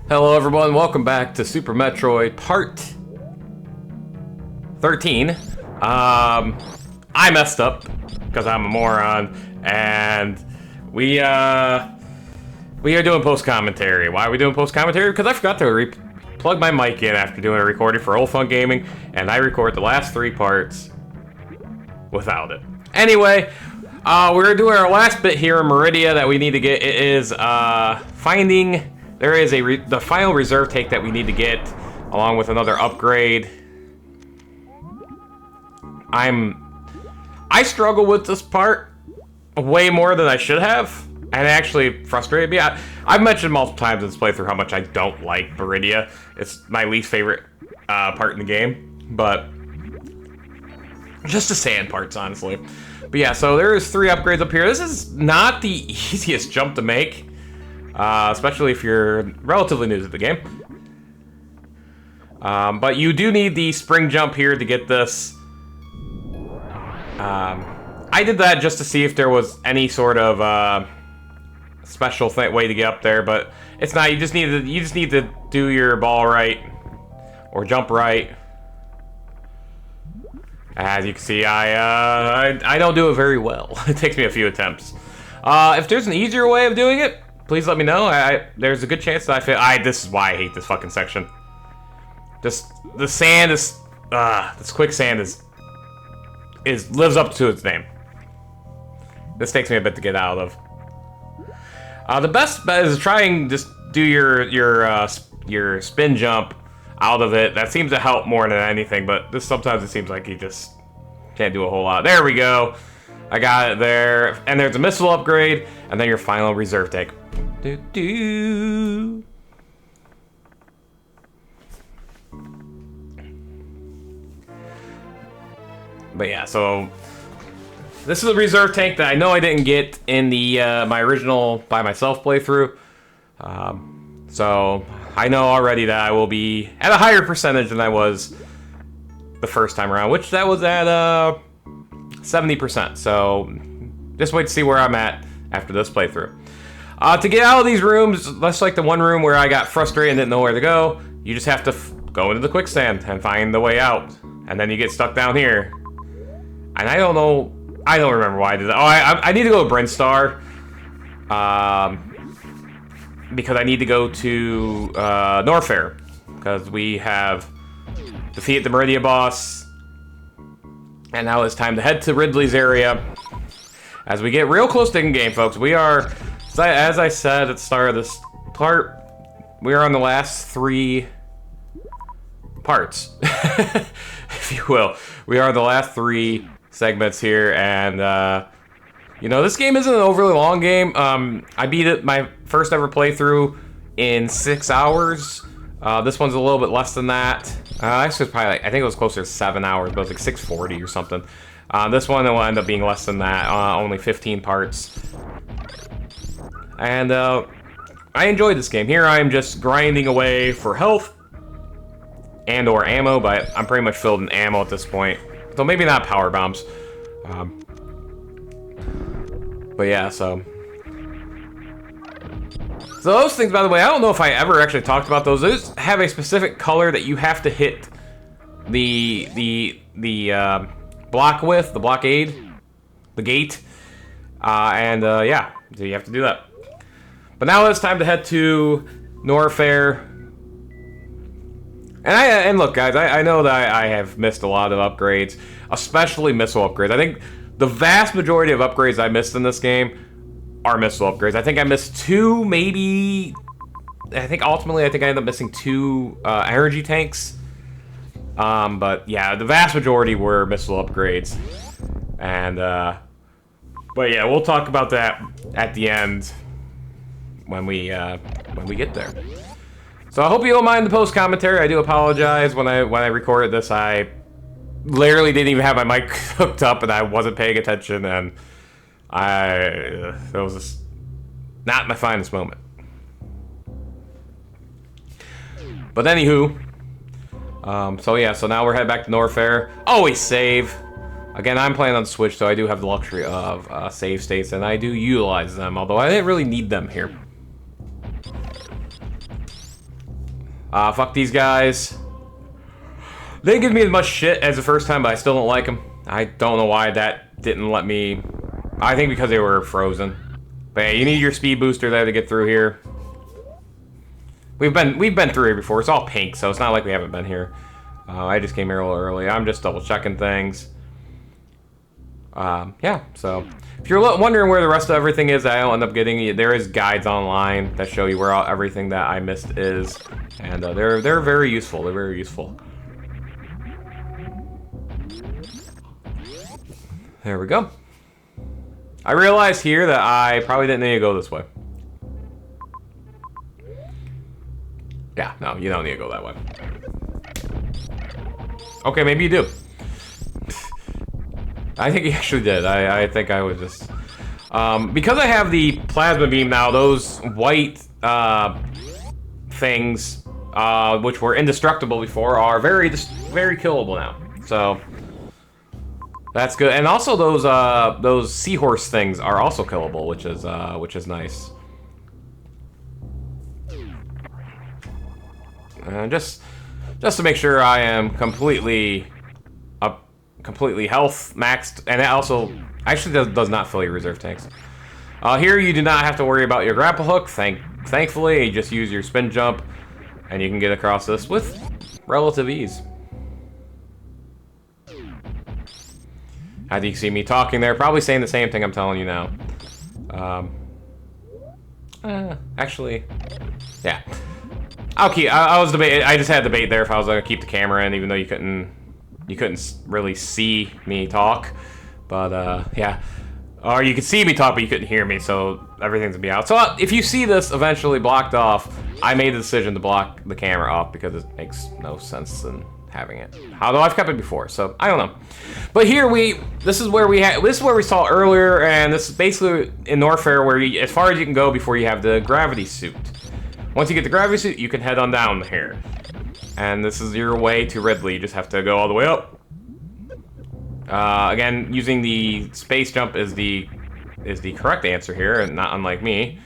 Hello everyone, welcome back to Super Metroid Part 13. I messed up because I'm a moron, and we are doing post-commentary. Why are we doing post-commentary? Because I forgot to plug my mic in after doing a recording for Old Fun Gaming, and I record the last 3 parts without it. Anyway, we're doing our last bit here in Meridia that we need to get. It is finding... There is the final reserve tank that we need to get, along with another upgrade. I struggle with this part way more than I should have, and it actually frustrated me. I've mentioned multiple times in this playthrough how much I don't like Meridia. It's my least favorite part in the game, but just the sand parts, honestly. But yeah, so there's 3 upgrades up here. This is not the easiest jump to make. Especially if you're relatively new to the game. But you do need the spring jump here to get this. I did that just to see if there was any sort of special way to get up there, but it's not. You just need to do your ball right or jump right. As you can see, I don't do it very well. It takes me a few attempts. If there's an easier way of doing it, please let me know. There's a good chance that this is why I hate this fucking section. Just the sand is this quicksand lives up to its name. This takes me a bit to get out of. The best bet is try and just do your spin jump out of it. That seems to help more than anything, but sometimes it seems like you just can't do a whole lot. There we go. I got it there. And there's a missile upgrade, and then your final reserve tank. But yeah, so this is a reserve tank that I know I didn't get in the my original by myself playthrough. So I know already that I will be at a higher percentage than I was the first time around, which that was at 70%. So just wait to see where I'm at after this playthrough. To get out of these rooms, just like the one room where I got frustrated and didn't know where to go, you just have to go into the quicksand and find the way out. And then you get stuck down here. And I don't remember why I did that. Oh, I need to go to Brinstar. Because I need to go to Norfair. Because we have defeated the Meridia boss. And now it's time to head to Ridley's area. As we get real close to in-game, folks, we are... As I said at the start of this part, we are on the last 3 parts, if you will. We are on the last 3 segments here, and you know, this game isn't an overly long game. I beat it my first ever playthrough in 6 hours. This one's a little bit less than that. Actually, it's probably I think it was closer to 7 hours, but it was like 640 or something. This one will end up being less than that, only 15 parts. And I enjoyed this game. Here I am just grinding away for health and or ammo, but I'm pretty much filled in ammo at this point. So maybe not power bombs. But yeah, so those things, by the way, I don't know if I ever actually talked about those. Those have a specific color that you have to hit the block with, the blockade, the gate. Yeah, so you have to do that. But now it's time to head to Norfair. And look, guys, I know that I have missed a lot of upgrades, especially missile upgrades. I think the vast majority of upgrades I missed in this game are missile upgrades. I think I missed 2, maybe... ultimately I ended up missing 2 energy tanks. But yeah, the vast majority were missile upgrades. And, but yeah, we'll talk about that at the end. When we get there. So I hope you don't mind the post commentary. I do apologize. When I recorded this, I literally didn't even have my mic hooked up, and I wasn't paying attention, and it was just not my finest moment. But anywho, so yeah, so now we're heading back to Norfair. Always save. Again, I'm playing on Switch, so I do have the luxury of save states, and I do utilize them, although I didn't really need them here. Fuck these guys. They didn't give me as much shit as the first time, but I still don't like them. I don't know why that didn't let me... I think because they were frozen. But yeah, you need your speed booster there to get through here. We've been through here before. It's all pink, so it's not like we haven't been here. I just came here a little early. I'm just double checking things. Yeah, so if you're wondering where the rest of everything is, I don't end up getting. There is guides online that show you where everything that I missed is, and they're very useful. They're very useful. There we go. I realized here that I probably didn't need to go this way. Yeah, no, you don't need to go that way. Okay, maybe you do. I think he actually did. I think I was just... because I have the plasma beam now, those white things, which were indestructible before, are very killable now. So... that's good, and also those seahorse things are also killable, which is nice. Just to make sure I am completely health maxed, and it also actually does not fill your reserve tanks. Here you do not have to worry about your grapple hook. Thankfully, you just use your spin jump, and you can get across this with relative ease. As you can see me talking there, probably saying the same thing I'm telling you now. Actually, yeah. I was debating. I just had a debate there if I was gonna keep the camera in, even though you couldn't really see me talk. But yeah, or you could see me talk, but you couldn't hear me, so everything's gonna be out. So if you see this eventually blocked off, I made the decision to block the camera off because it makes no sense in having it. Although I've kept it before, so I don't know. But here this is where we saw earlier, and this is basically in Norfair where as far as you can go before you have the gravity suit. Once you get the gravity suit, you can head on down here. And this is your way to Ridley. You just have to go all the way up. Again, using the space jump is the correct answer here, and not unlike me.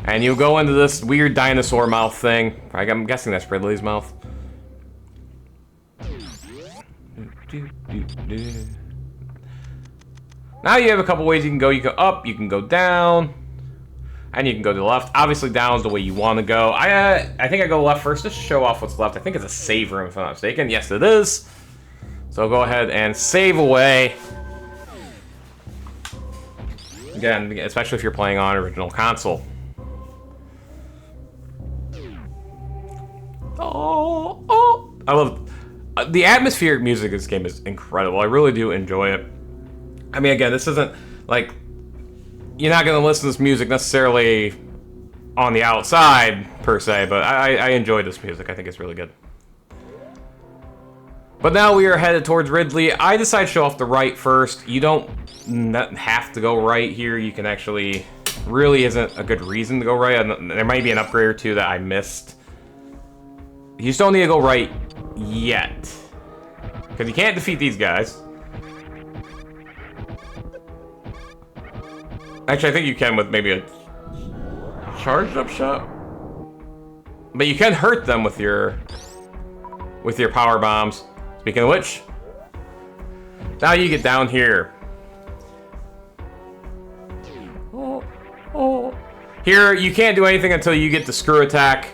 And you go into this weird dinosaur mouth thing. I'm guessing that's Ridley's mouth. Now you have a couple ways you can go. You can go up, you can go down, and you can go to the left. Obviously, down is the way you want to go. I think I go left first just to show off what's left. I think it's a save room, if I'm not mistaken. Yes, it is. So go ahead and save away. Again, especially if you're playing on original console. Oh, I love the atmospheric music of this game is incredible. I really do enjoy it. I mean, again, this isn't like you're not going to listen to this music necessarily on the outside per se, but I enjoy this music. I think it's really good. But now we are headed towards Ridley. I decided to show off the right first. You don't have to go right here. You can actually, really isn't a good reason to go right. There might be an upgrade or two that I missed. You just don't need to go right yet. Because you can't defeat these guys. Actually, I think you can with maybe a charged up shot. But you can hurt them with your power bombs. Speaking of which, now you get down here. Here, you can't do anything until you get the screw attack.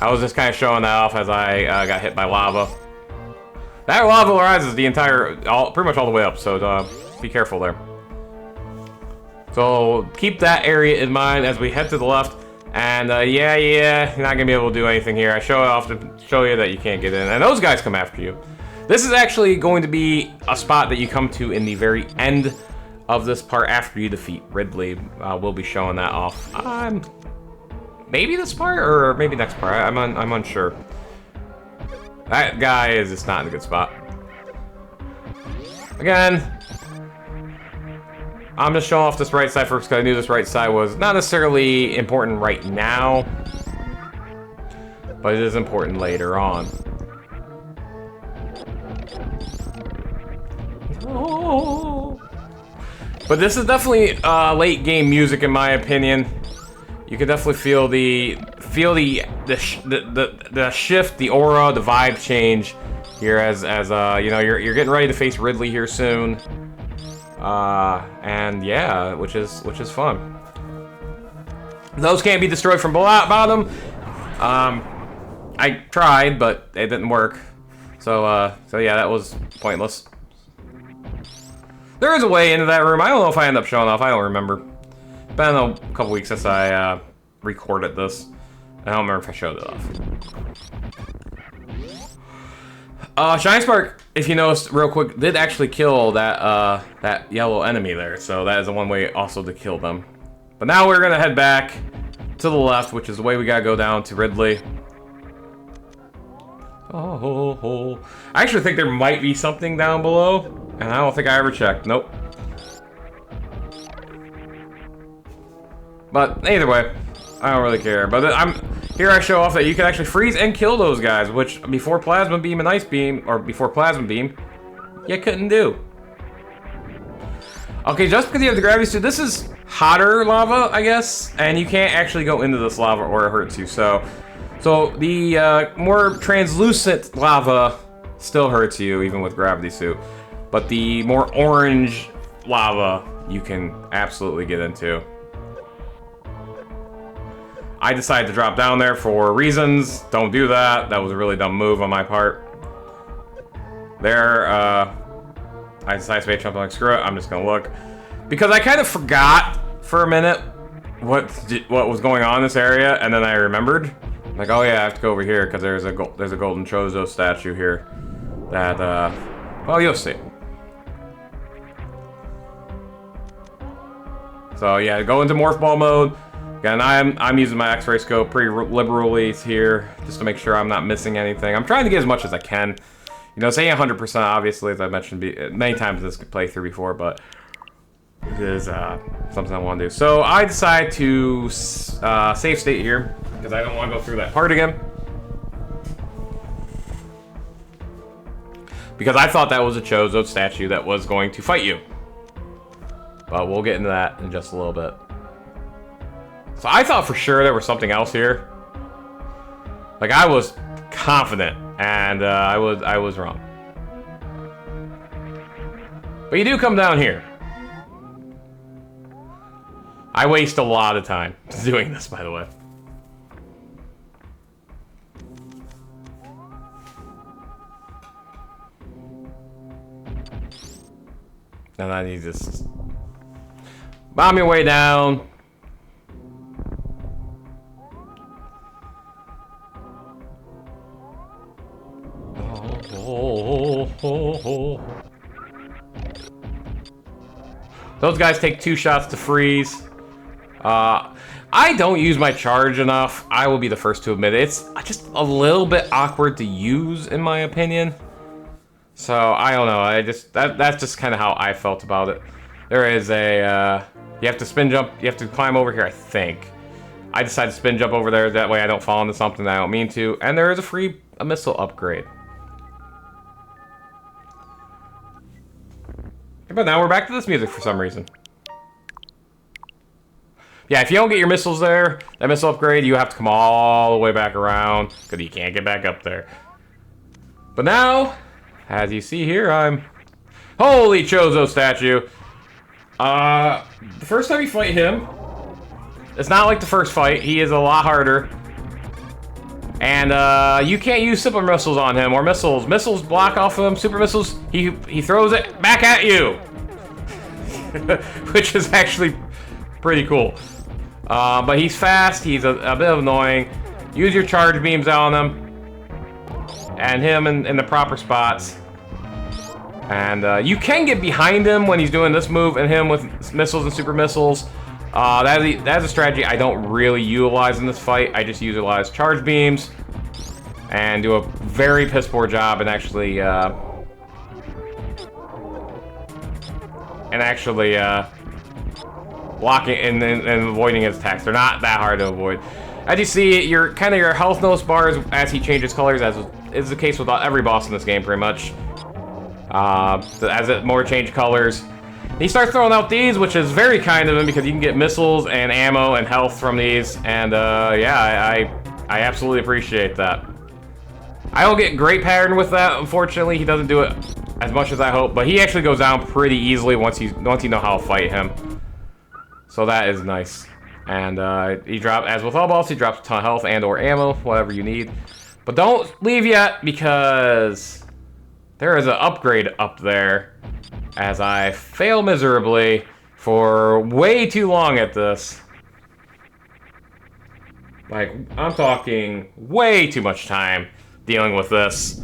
I was just kind of showing that off as I got hit by lava. That lava rises the pretty much all the way up, so be careful there. So keep that area in mind as we head to the left. And yeah, you're not gonna be able to do anything here. I show it off to show you that you can't get in, and those guys come after you. This is actually going to be a spot that you come to in the very end of this part after you defeat Ridley. We'll be showing that off. Maybe this part or maybe next part. I'm unsure. That guy is just not in a good spot. Again, I'm just showing off this right side first because I knew this right side was not necessarily important right now, but it is important later on. Oh. But this is definitely late game music in my opinion. You can definitely feel the feel the shift, the aura, the vibe change here as you know, you're getting ready to face Ridley here soon. And yeah, which is fun. Those can't be destroyed from bottom. I tried, but it didn't work. So yeah, that was pointless. There is a way into that room. I don't know if I end up showing off. I don't remember. It's been a couple weeks since I recorded this. I don't remember if I showed it off. Shine Spark, if you noticed real quick, did actually kill that that yellow enemy there. So that is the one way also to kill them. But now we're gonna head back to the left, which is the way we gotta go down to Ridley. Oh, I actually think there might be something down below, and I don't think I ever checked. Nope. But either way, I don't really care. But here I show off that you can actually freeze and kill those guys, which before Plasma Beam and Ice Beam, or before Plasma Beam, you couldn't do. Okay, just because you have the gravity suit, this is hotter lava, I guess, and you can't actually go into this lava or it hurts you. So the more translucent lava still hurts you, even with gravity suit. But the more orange lava you can absolutely get into. I decided to drop down there for reasons. Don't do that. That was a really dumb move on my part. There, I decided to jump like screw it. I'm just gonna look because I kind of forgot for a minute what was going on in this area, and then I remembered. Like, oh yeah, I have to go over here because there's a golden Chozo statue here. That well, you'll see. So yeah, go into morph ball mode. Again, I'm using my X-ray scope pretty liberally here just to make sure I'm not missing anything. I'm trying to get as much as I can. You know, saying 100% obviously, as I mentioned many times in this playthrough before, but it is something I want to do. So I decide to save state here because I don't want to go through that part again. Because I thought that was a Chozo statue that was going to fight you. But we'll get into that in just a little bit. So I thought for sure there was something else here. Like, I was confident, and I was wrong. But you do come down here. I waste a lot of time doing this, by the way. And then you just bomb your way down. Those guys take 2 shots to freeze. I don't use my charge enough. I will be the first to admit it. It's just a little bit awkward to use, in my opinion. So I don't know. That's just kind of how I felt about it. There is a you have to spin jump. You have to climb over here, I think. I decided to spin jump over there. That way I don't fall into something that I don't mean to. And there is a missile upgrade. But now we're back to this music for some reason. Yeah, if you don't get your missiles there, that missile upgrade, you have to come all the way back around because you can't get back up there. But now, as you see here, I'm... Holy Chozo statue! The first time you fight him, it's not like the first fight. He is a lot harder. And you can't use super missiles on him, or missiles. Missiles block off of him. Super missiles, he throws it back at you, which is actually pretty cool. But he's fast. He's a bit annoying. Use your charge beams on him, and him in the proper spots. And you can get behind him when he's doing this move, and him with missiles and super missiles. That's a strategy I don't really utilize in this fight. I just utilize charge beams and do a very piss poor job in actually blocking and avoiding his attacks. They're not that hard to avoid. As you see, your health notice bars as he changes colors, as is the case with every boss in this game, pretty much. As it more change colors. He starts throwing out these, which is very kind of him because you can get missiles and ammo and health from these. And yeah, I absolutely appreciate that. I don't get great pattern with that, unfortunately. He doesn't do it as much as I hope, but he actually goes down pretty easily once you know how to fight him. So that is nice. And he drops, as with all balls, he drops a ton of health and or ammo, whatever you need. But don't leave yet, because there is an upgrade up there, as I fail miserably for way too long at this. Like, I'm talking way too much time dealing with this.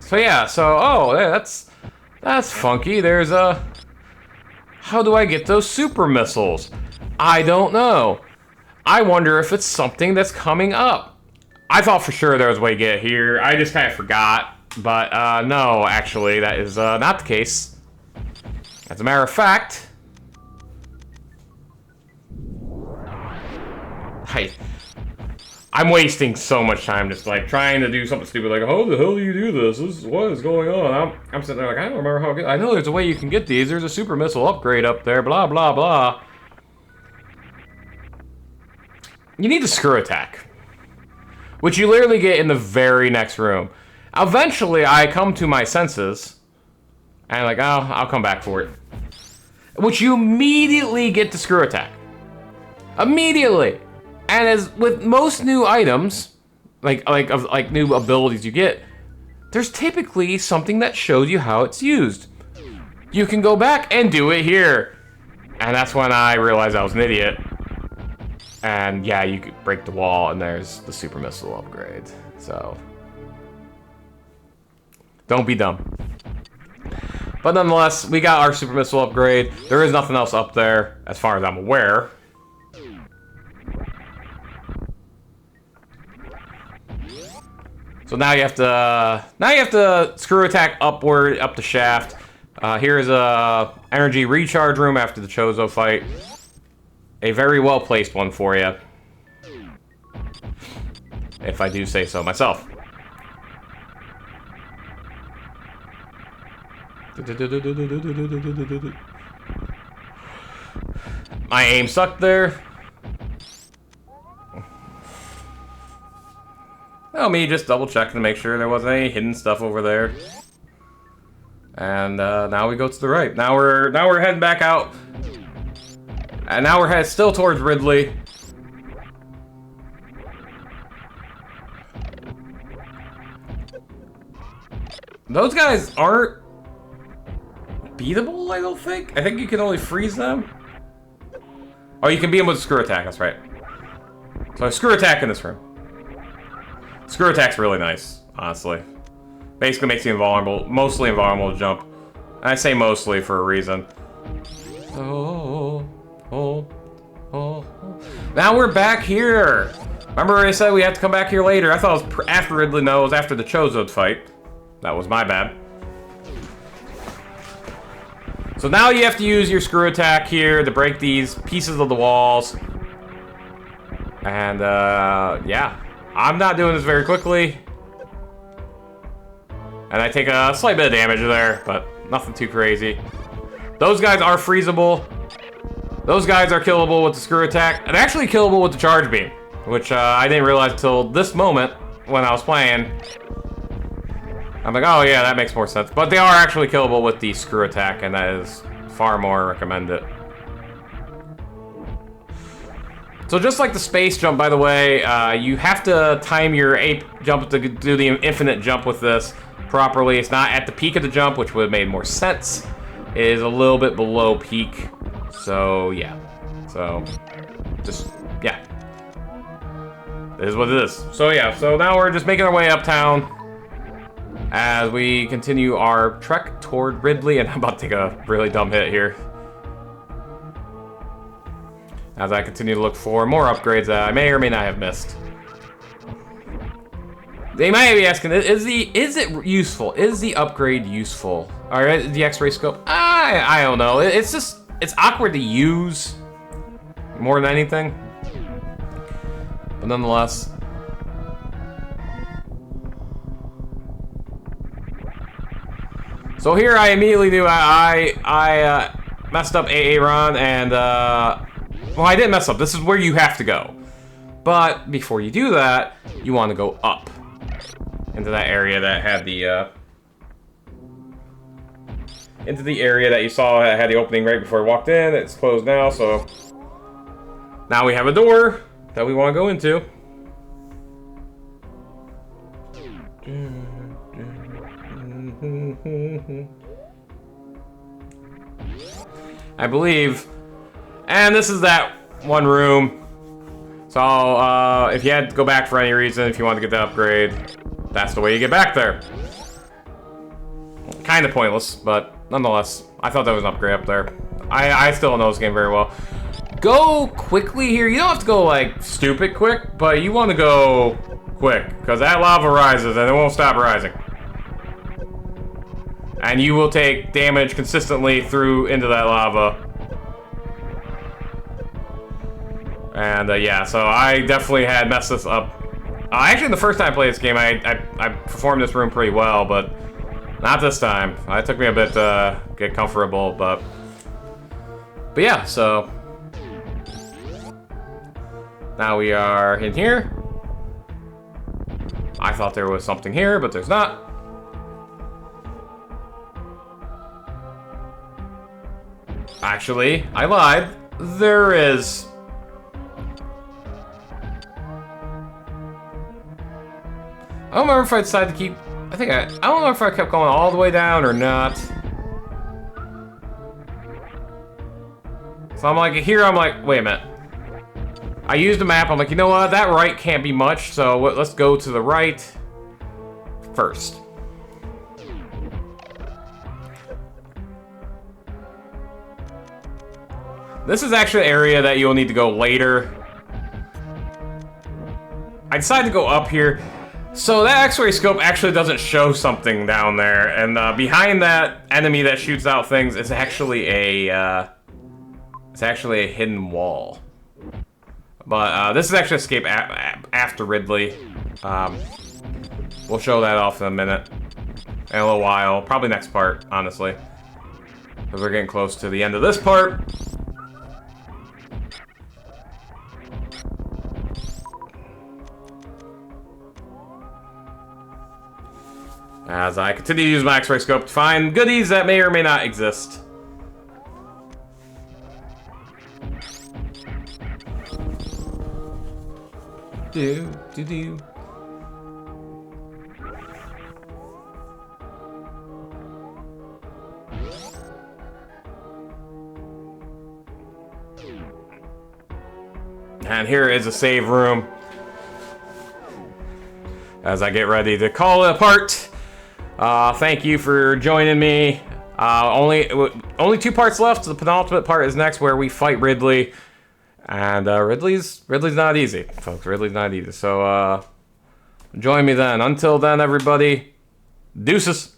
So yeah, that's funky. There's a... How do I get those super missiles? I don't know. I wonder if it's something that's coming up. I thought for sure there was a way to get here. I just kind of forgot. But no, actually, that is not the case. As a matter of fact... I'm wasting so much time just like trying to do something stupid like, how the hell do you do this? What is going on? I'm sitting there like, I don't remember how to get... I know there's a way you can get these. There's a super missile upgrade up there, blah, blah, blah. You need the screw attack, which you literally get in the very next room. Eventually, I come to my senses, and like, oh, I'll come back for it. Which you immediately get the screw attack. Immediately. And as with most new items, like new abilities you get, there's typically something that shows you how it's used. You can go back and do it here. And that's when I realized I was an idiot. And yeah, you could break the wall and there's the super missile upgrade. So don't be dumb. But nonetheless, we got our super missile upgrade. There is nothing else up there as far as I'm aware. So now you have to screw attack upward up the shaft. Here's a energy recharge room after the Chozo fight. A very well placed one for you, if I do say so myself. My aim sucked there. Oh, me just double checking to make sure there wasn't any hidden stuff over there. And now we go to the right. Now we're heading back out. And now we're headed still towards Ridley. Those guys aren't beatable, I don't think. I think you can only freeze them. Oh, you can beat them with a screw attack, that's right. So screw attack in this room. Screw attack's really nice, honestly. Basically makes you invulnerable, mostly invulnerable to jump. And I say mostly for a reason. Now we're back here. Remember I said we had to come back here later? I thought it was after Ridley. No, it was after the Chozo fight. That was my bad. So now you have to use your screw attack here to break these pieces of the walls. And yeah. I'm not doing this very quickly. And I take a slight bit of damage there, but nothing too crazy. Those guys are freezable. Those guys are killable with the screw attack. And actually killable with the charge beam, which I didn't realize until this moment when I was playing. I'm like, oh yeah, that makes more sense. But they are actually killable with the screw attack, and that is far more recommended. So just like the space jump, by the way, you have to time your ape jump to do the infinite jump with this properly. It's not at the peak of the jump, which would have made more sense. It is a little bit below peak. So, yeah. So, just, yeah. It is what it is. So, yeah. So now we're just making our way uptown as we continue our trek toward Ridley. And I'm about to take a really dumb hit here. As I continue to look for more upgrades that I may or may not have missed. They might be asking, is it useful? Is the upgrade useful? Alright, the X-ray scope? I don't know. It's just, it's awkward to use more than anything. But nonetheless. So here I immediately knew I messed up AA run and well, I didn't mess up. This is where you have to go. But before you do that, you want to go up into that area that had the into the area that you saw had the opening right before I walked in. It's closed now, so now we have a door that we want to go into. I believe, and this is that one room. So if you had to go back for any reason, if you want to get that upgrade, that's the way you get back there. Kind of pointless, but nonetheless, I thought that was an upgrade up there. I still don't know this game very well. Go quickly here. You don't have to go like stupid quick, but you want to go quick because that lava rises and it won't stop rising. And you will take damage consistently through into that lava. And yeah, so I definitely had messed this up. Actually, the first time I played this game, I performed this room pretty well, but not this time. It took me a bit to get comfortable, but yeah, so now we are in here. I thought there was something here, but there's not. Actually, I lied. There is. I don't remember if I decided to keep. I don't know if I kept going all the way down or not. So I'm like, here I'm like, wait a minute. I used a map. I'm like, you know what? That right can't be much. So let's go to the right first. This is actually an area that you'll need to go later. I decided to go up here. So that X-ray scope actually doesn't show something down there, and behind that enemy that shoots out things is actually a hidden wall. But this is actually escape after Ridley. We'll show that off in a minute, in a little while, probably next part, honestly, because we're getting close to the end of this part. As I continue to use my X-ray scope to find goodies that may or may not exist. Do. And here is a save room. As I get ready to call it apart. Thank you for joining me. Only 2 parts left. The penultimate part is next, where we fight Ridley. And Ridley's not easy, folks. Ridley's not easy. So join me then. Until then, everybody, deuces.